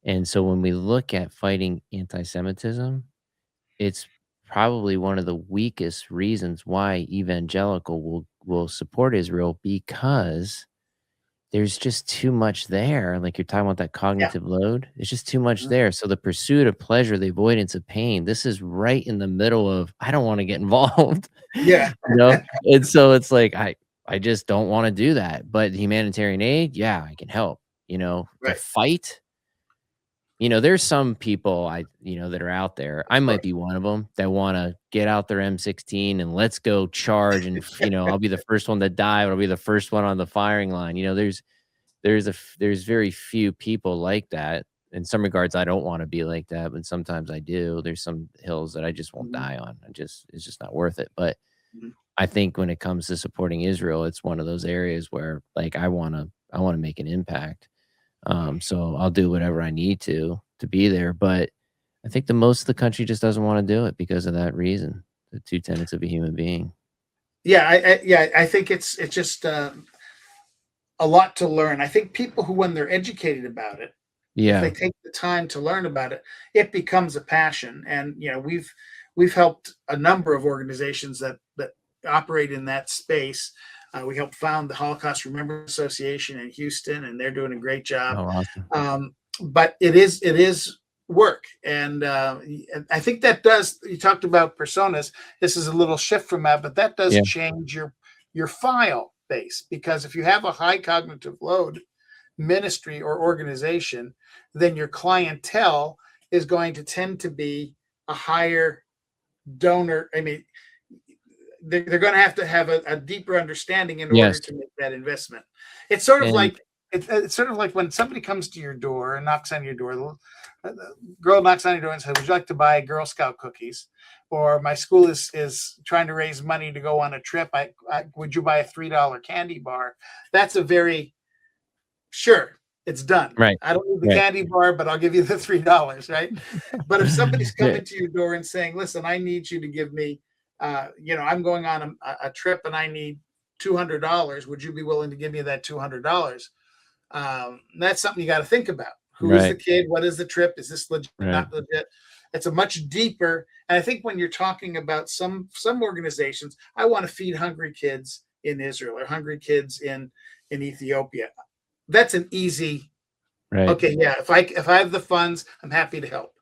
And so when we look at fighting anti-Semitism, it's probably one of the weakest reasons why evangelical will support Israel, because there's just too much there. Like you're talking about that cognitive load. It's just too much there. So the pursuit of pleasure, the avoidance of pain, this is right in the middle of, I don't want to get involved. Yeah. And so it's like, I just don't want to do that. But humanitarian aid, yeah, I can help. The Right. fight, there's some people that are out there. I might be one of them that want to get out their M16 and let's go charge. And, I'll be the first one to die. I'll be the first one on the firing line. There's very few people like that. In some regards, I don't want to be like that, but sometimes I do. There's some hills that I just won't die on. It's just not worth it. But I think when it comes to supporting Israel, it's one of those areas where like, I want to make an impact. So I'll do whatever I need to be there. But I think the most of the country just doesn't want to do it because of that reason, the two tenets of a human being. Yeah. I think it's just a lot to learn. I think people who, when they're educated about it, if they take the time to learn about it, it becomes a passion. And, we've helped a number of organizations that operate in that space. We helped found the Holocaust Remembrance Association in Houston, and they're doing a great job. Oh, awesome. But it is work, and I think that does. You talked about personas. This is a little shift from that, but that does change your file base, because if you have a high cognitive load ministry or organization, then your clientele is going to tend to be a higher donor. I mean, they're going to have a deeper understanding in order to make that investment. It's sort of like when somebody comes to your door and knocks on your door. The girl knocks on your door and says, "Would you like to buy Girl Scout cookies?" Or, "My school is trying to raise money to go on a trip. Would you buy a $3 candy bar?" That's a very sure. It's done. Right. I don't need the candy bar, but I'll give you the $3, right? But if somebody's coming to your door and saying, "Listen, I need you to give me, I'm going on a trip and I need $200. Would you be willing to give me that $200?" That's something you got to think about. Who is the kid? What is the trip? Is this legit? Not legit? It's a much deeper. And I think when you're talking about some organizations, I want to feed hungry kids in Israel or hungry kids in Ethiopia. That's an easy. Okay, yeah. If I have the funds, I'm happy to help.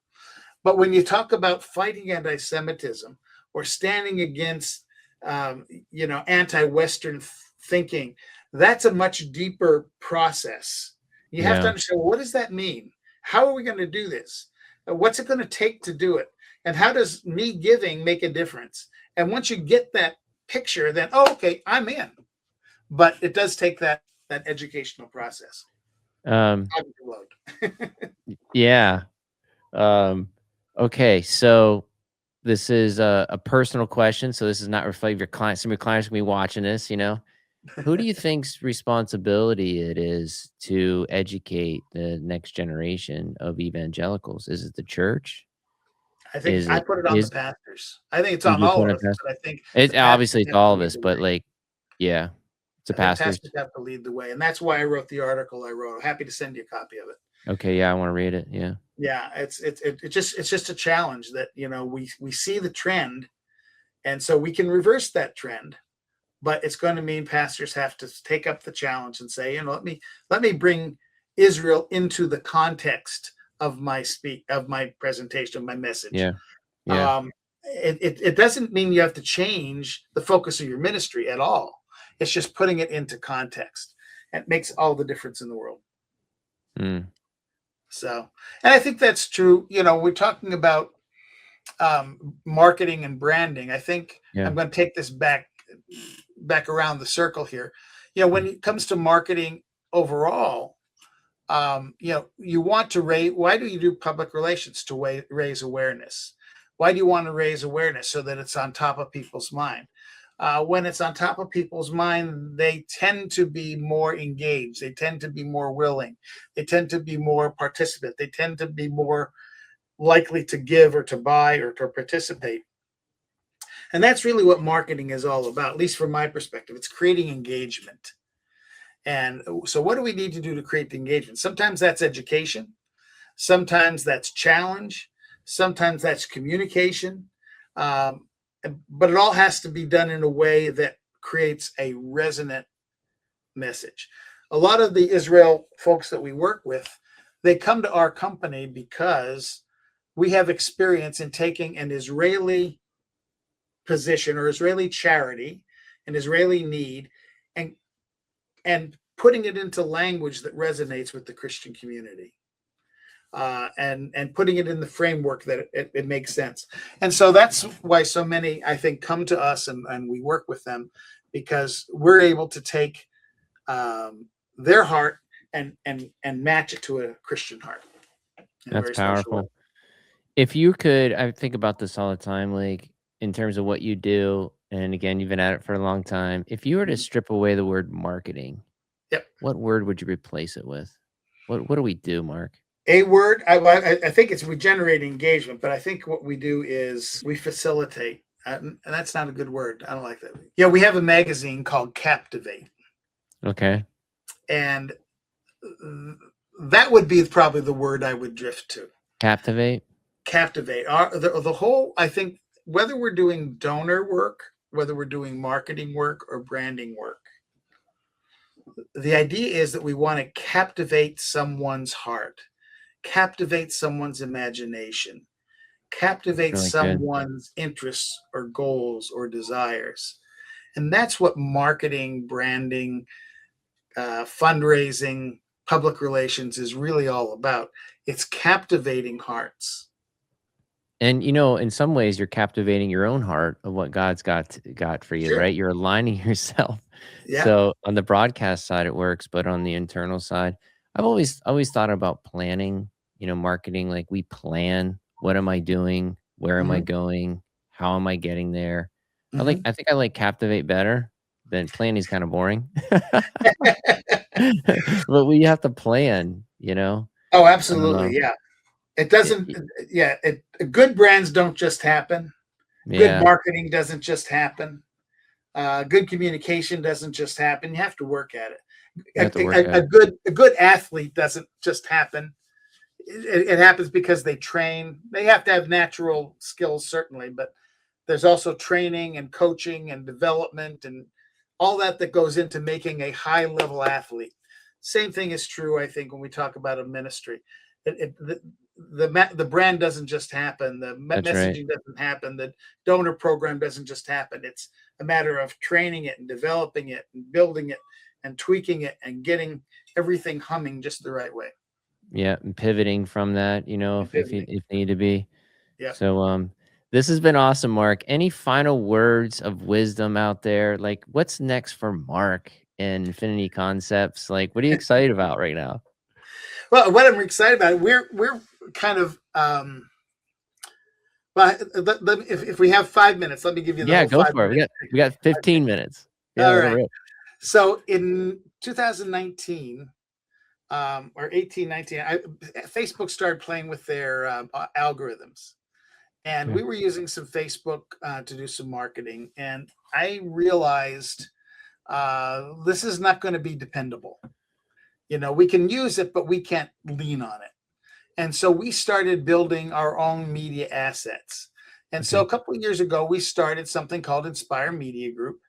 But when you talk about fighting anti-Semitism or standing against, anti-Western thinking, that's a much deeper process. You have to understand, well, what does that mean? How are we going to do this? What's it going to take to do it? And how does me giving make a difference? And once you get that picture, then, okay, I'm in. But it does take that educational process. Okay, so this is a personal question, so this is not reflective of your clients. Some of your clients will be watching this, Who do you think's responsibility it is to educate the next generation of evangelicals? Is it the church? I think I put it on the pastors. I think it's on all of us, but I think obviously it's all of us, but it's a pastor. Pastors have to lead the way, and that's why I wrote the article I wrote. I'm happy to send you a copy of it. Okay, yeah, I want to read it. Yeah. Yeah, it's just a challenge that, we see the trend, and so we can reverse that trend, but it's going to mean pastors have to take up the challenge and say, let me bring Israel into the context of my presentation, of my message. Yeah. Yeah. It doesn't mean you have to change the focus of your ministry at all. It's just putting it into context. It makes all the difference in the world. Mm. So, and I think that's true. We're talking about marketing and branding. I think Yeah. I'm going to take this back around the circle here. When it comes to marketing overall, you want to raise. Why do you do public relations? To raise awareness. Why do you want to raise awareness? So that it's on top of people's mind. When it's on top of people's mind, they tend to be more engaged. They tend to be more willing. They tend to be more participant. They tend to be more likely to give or to buy or to participate. And that's really what marketing is all about, at least from my perspective. It's creating engagement. And so what do we need to do to create the engagement? Sometimes that's education. Sometimes that's challenge. Sometimes that's communication. But it all has to be done in a way that creates a resonant message. A lot of the Israel folks that we work with, they come to our company because we have experience in taking an Israeli position or Israeli charity, an Israeli need, and putting it into language that resonates with the Christian community. And putting it in the framework that it makes sense. And so that's why so many, I think, come to us and we work with them, because we're able to take their heart and match it to a Christian heart. That's powerful. If you could, I think about this all the time, like in terms of what you do, and again, you've been at it for a long time. If you were to strip away the word marketing, Yep. what word would you replace it with? What do we do, Mark? A word, I think it's we generate engagement, but I think what we do is we facilitate. And that's not a good word. I don't like that. Yeah, we have a magazine called Captivate. Okay. And that would be probably the word I would drift to. Captivate. Captivate. The whole, I think, whether we're doing donor work, whether we're doing marketing work or branding work, the idea is that we want to captivate someone's heart, captivate someone's imagination, captivate Really good. someone's interests or goals or desires. And that's what marketing, branding, fundraising, public relations is really all about. It's captivating hearts. And in some ways, you're captivating your own heart of what God's got for you, Sure. right? You're aligning yourself. Yeah. So on the broadcast side, it works, but on the internal side, I've always thought about planning. Marketing. Like we plan. What am I doing? Where am I going? How am I getting there? I think I like captivate better than planning is kind of boring. But we have to plan. Oh, absolutely. Yeah. It doesn't, good brands don't just happen. Good marketing doesn't just happen. Good communication doesn't just happen. You have to work at it. A good athlete doesn't just happen. It happens because they train. They have to have natural skills, certainly, but there's also training and coaching and development and all that goes into making a high-level athlete. Same thing is true, I think, when we talk about a ministry. The brand doesn't just happen. The messaging doesn't happen. The donor program doesn't just happen. It's a matter of training it and developing it and building it and tweaking it and getting everything humming just the right way. Yeah, and pivoting from that, if need to be. Yeah. So, this has been awesome, Mark. Any final words of wisdom out there? Like, what's next for Mark and Infinity Concepts? Like, what are you excited about right now? Well, what I'm excited about, we're kind of, but if we have 5 minutes, let me give you the whole go 5 for minutes. it. We got 15 minutes. Yeah, all right. So in 2019, or 18, 19, Facebook started playing with their algorithms. And we were using some Facebook to do some marketing. And I realized this is not going to be dependable. We can use it, but we can't lean on it. And so we started building our own media assets. And so a couple of years ago, we started something called Inspire Media Group,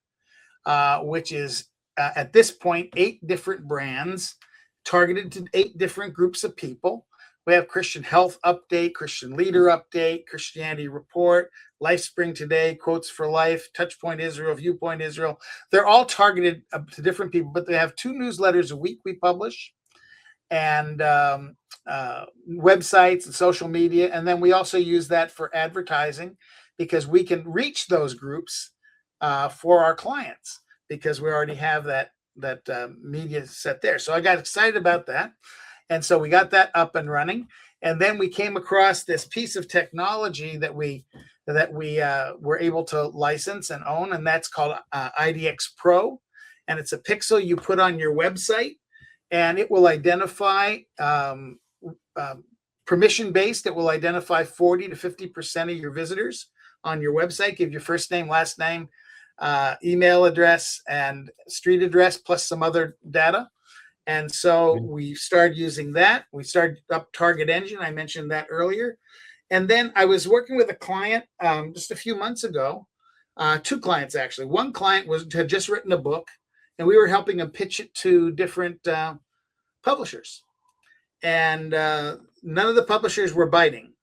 which is at this point 8 different brands targeted to 8 different groups of people. We have Christian Health Update, Christian Leader Update, Christianity Report, LifeSpring Today, Quotes for Life, Touchpoint Israel, Viewpoint Israel. They're all targeted to different people, but they have 2 newsletters a week we publish, and websites and social media. And then we also use that for advertising, because we can reach those groups for our clients, because we already have that media set there. So I got excited about that. And so we got that up and running. And then we came across this piece of technology that we were able to license and own, and that's called IDX Pro. And it's a pixel you put on your website, and it will identify permission-based. It will identify 40 to 50% of your visitors on your website, give your first name, last name, email address, and street address, plus some other data. And so we started using that. We started up Target Engine. I mentioned that earlier. And then I was working with a client just a few months ago, 2 clients actually. One client had just written a book, and we were helping him pitch it to different publishers. And none of the publishers were biting.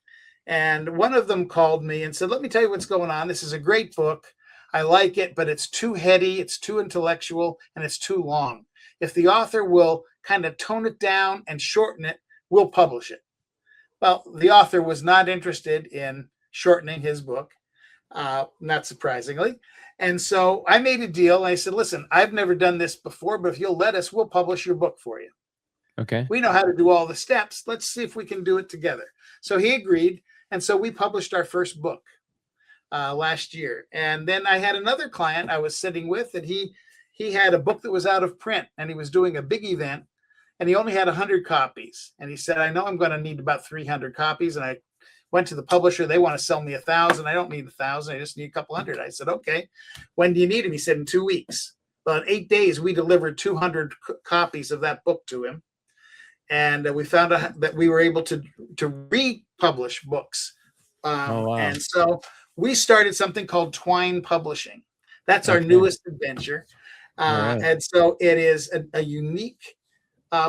And one of them called me and said, "Let me tell you what's going on. This is a great book. I like it, but it's too heady, it's too intellectual, and it's too long. If the author will kind of tone it down and shorten it, we'll publish it." Well, the author was not interested in shortening his book, not surprisingly. And so I made a deal. I said, "Listen, I've never done this before, but if you'll let us, we'll publish your book for you. Okay. We know how to do all the steps. Let's see if we can do it together." So he agreed. And so we published our first book last year. And then I had another client I was sitting with, and he had a book that was out of print, and he was doing a big event, and he only had 100 copies. And he said, "I know I'm going to need about 300 copies." And I went to the publisher. They want to sell me 1,000. I don't need 1,000. I just need a couple hundred. I said, "Okay, when do you need them?" He said, "In 2 weeks." Well, in 8 days, we delivered 200 copies of that book to him. And we found out that we were able to republish books. Wow. And so we started something called Twine Publishing. That's our Okay. newest adventure. Right. And so it is a unique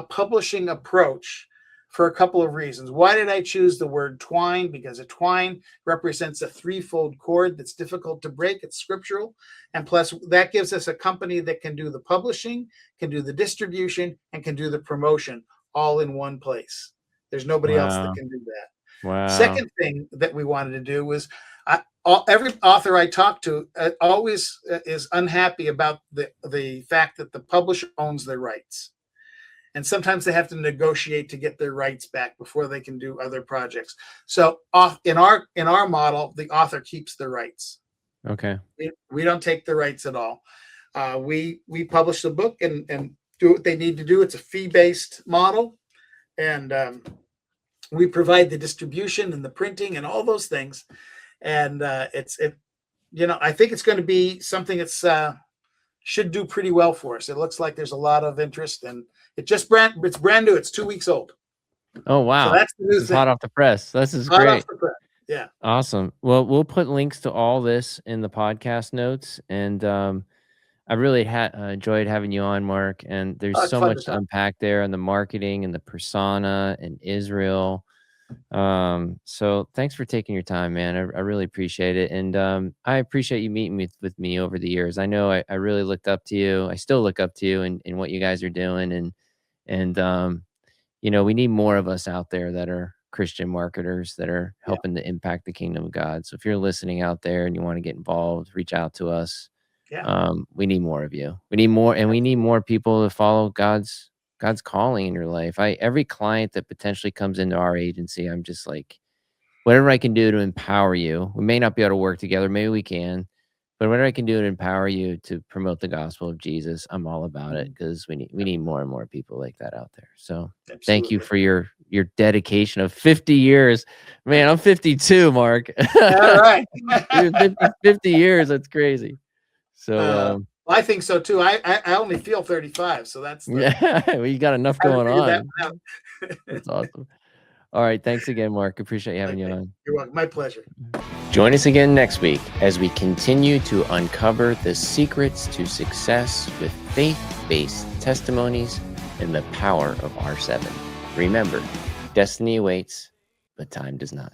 publishing approach for a couple of reasons. Why did I choose the word twine? Because a twine represents a 3-fold cord that's difficult to break. It's scriptural. And plus, that gives us a company that can do the publishing, can do the distribution, and can do the promotion all in one place. There's nobody else that can do that. Wow. Second thing that we wanted to do was every author I talk to always is unhappy about the fact that the publisher owns their rights. And sometimes they have to negotiate to get their rights back before they can do other projects. So in our model, the author keeps the rights. Okay. We don't take the rights at all. We publish the book and do what they need to do. It's a fee-based model. And we provide the distribution and the printing and all those things. And I think it's going to be something that's should do pretty well for us. It looks like there's a lot of interest, and it's brand new. It's 2 weeks old. Oh, wow. So that's the new thing. Hot off the press. This is Hot great. off the press. Yeah. Awesome. Well, we'll put links to all this in the podcast notes. And I really enjoyed having you on, Mark. And there's so much to unpack there, and the marketing and the persona and Israel. So thanks for taking your time, man. I really appreciate it. And I appreciate you meeting with me over the years. I know I really looked up to you. I still look up to you in what you guys are doing. And we need more of us out there that are Christian marketers that are helping to impact the kingdom of God. So if you're listening out there and you want to get involved, reach out to us. Yeah. We need more of you. We need more, and we need more people to follow God's calling in your life. Every client that potentially comes into our agency, I'm just like, whatever I can do to empower you. We may not be able to work together, maybe we can, but whatever I can do to empower you to promote the gospel of Jesus, I'm all about it, because we need more and more people like that out there. So Thank you for your dedication of 50 years. Man, I'm 52, Mark. All right. 50 years. That's crazy. So I think so too. I only feel 35, so that's well, you got enough going on. That's awesome. All right. Thanks again, Mark. Appreciate having you Okay. on. You're welcome. My pleasure. Join us again next week as we continue to uncover the secrets to success with faith-based testimonies and the power of R7. Remember, destiny awaits, but time does not.